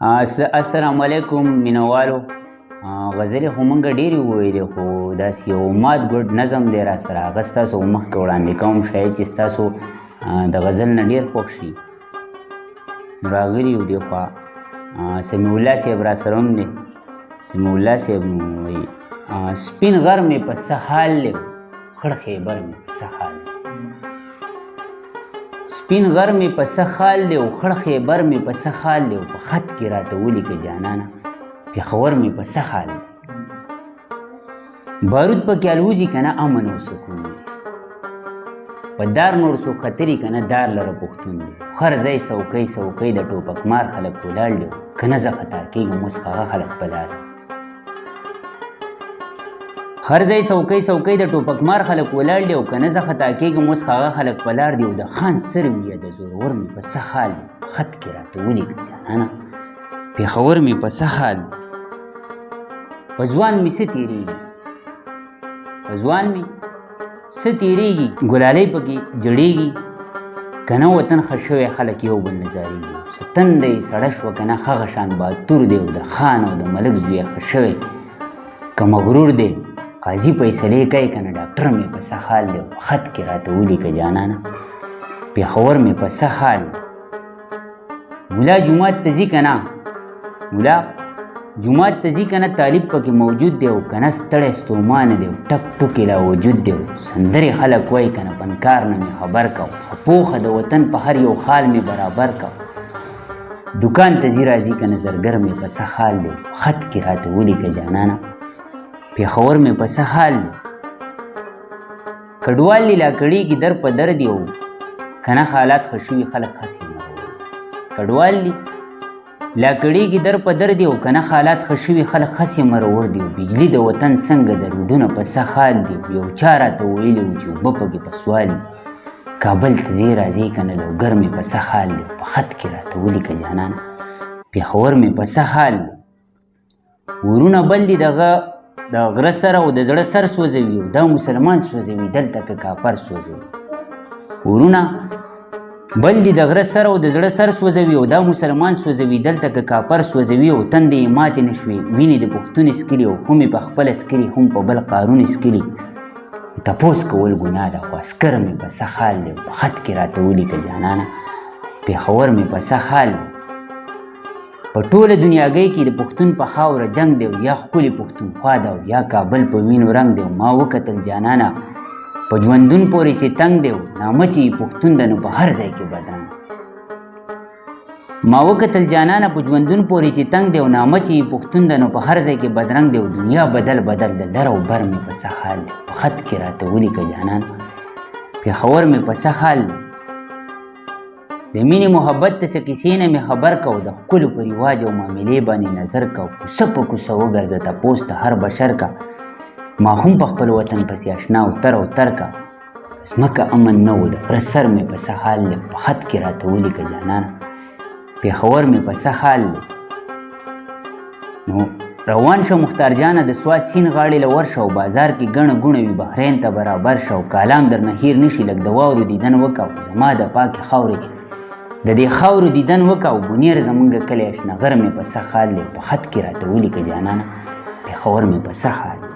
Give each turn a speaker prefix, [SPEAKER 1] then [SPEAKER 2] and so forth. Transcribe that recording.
[SPEAKER 1] السلام علیکم مینوالو. غزلې خو مونږ ډېرې وویلې خو داسې یو مات ګډ نظم دی را سره، هغه ستاسو مخکې وړاندې کوم شاید چې ستاسو د غزل نه ډېر خوښ شي. نو راغلي یو دې خوا سمیع الله صاحب را سره هم دی. سمیع الله صاحب نو وایي سپین غر مې په څه حال دی، خړ خیبر مې په څه حال دی. سپین غر مې په څه حال دی او خړ خیبر مې په څه حال دی، په خط کې راته ولیکه جانانه پېښور مې په څه حال دی. بارود پکې الوځي که نه امن او سکون دی، په دار نور څوک خطري که نه دار لره پښتون دی. هر ځای څوکۍ څوکۍ د ټوپک مار خلک ولاړ دی، که نه زه خطا کېږم اوس هغه خلک په لار دی. هر ځای څوکۍ څوکۍ د ټوپک مار خلک ولاړ دی او که نه زه خطا کېږم اوس هغه خلک په لار دی. او د خان سر وي یا د زورور مې په څه حال دی، خط کې راته ولیکه جانانه پېښور مې په څه حال دی. په ځوان مې څه تېرېږي، په ځوان مې څه تېرېږي، ګلالۍ پکې جړېږي که نه وطن ښه شوی خلک یو بل نه زارېږي. څه تنده یې سړه شوه که نه هغه شان باتور دی او د خان او د ملک زوی ښه شوی که مغرور دی. قاضي فیصلې کوي که نه ډاکټر مې په څه حال دی، په خط کې راته ولیکه جانانه پېښور مې په څه حال دی. ملا جومات ته ځي که نه، ملا جومات ته ځي که نه طالب پکې موجود دی او که نه ستړی ستومانه دی او ټک ټوکې لا وجود دی. سندرې خلک وایي که نه فنکار نه مې خبر کو، پوخه د وطن په هر یو خال مې برابر کو. دکان ته ځي راځي که نه زرګر مې په څه حال دی، خط کې راته ولیکه جانانه پېښور مې په څه حال دی. کډوال دي لا کړېږي در په در دی او که نه حالات ښه شوي خلک هسې مرور. کډوال دي لا کړېږي در په در دی او که نه حالات ښه شوي خلک هسې مرور دی. بجلي د وطن څنګه د روډونه په څه حال دی. یو چا راته ویلي و چې اوبه پکې په سوال دي. کابل ته ځې راځې که نه لوګر مې په څه حال دی، په خط کې راته ولیکه جانانه پېښور مې په څه حال دی. ورونه بل دي دغه د غره سره او د زړه سر سوځوي او دا مسلمان سوځوي دلته که کافر سوځوي. ورونه بل دي د غره سره او د زړه سر سوځوي او دا مسلمان سوځوي دلته که کافر سوځوي. او تندې یې ماتې نه شوې وینې د پښتون سکلي او هم یې په خپله سکلي هم په بل قارون سکلي. تپوس کول ګناه ده خو عسکر مې په څه حال دی، په خط کې راته ولیکه جانانه پېښور مې په څه حال دی. په ټوله دنیاګۍ کې د پښتون په خاوره جنگ دی یا ښکلې پښتونخوا ده یا کابل په وینو رنګ دی. ما وکتل جانانه په ژوندون پورې چې تنګ دی، نامه چې پښتون ده نو په هر ځای کې بدن. ما وکتل جانانه په ژوندون پورې چې تنګ دی او نامه چې پښتون ده نو په هر ځای کې بدرنګ دی. او دنیا بدل بدل د لر او بر مې په څه حال دی، په خط کې راته ولیکه جانانه پېښور مې په څه حال دی. د مینې محبت د څه کیسې نه مې خبر کو، د ښکلو په رواج او معاملې باندې نظر کو. کوڅه په کوڅه وګرځه تپوس ته هر بشر کا، ما هم په خپل وطن پسې اشنا او تر کا. ځمکه امن نه و د غره سر مې په څه حال دی، په خط کې راته ولیکه جانانه پېښور مې په څه حال دی. نو روان شو مختار جانه د سوات سیند غاړې له ورشه او بازار کې ګڼه ګوڼه وي بحرین ته برابر شه. او کالام درنه هیر نشي لږ د واورو دیدن وکه زما د پاکې خاورې د دې خاورو دیدن وکه. او بنیر زمونږ کلی اشنغر مې په څه حال دی، په خط کې راته ولیکه جانانه پېښور مې په څه حال دی.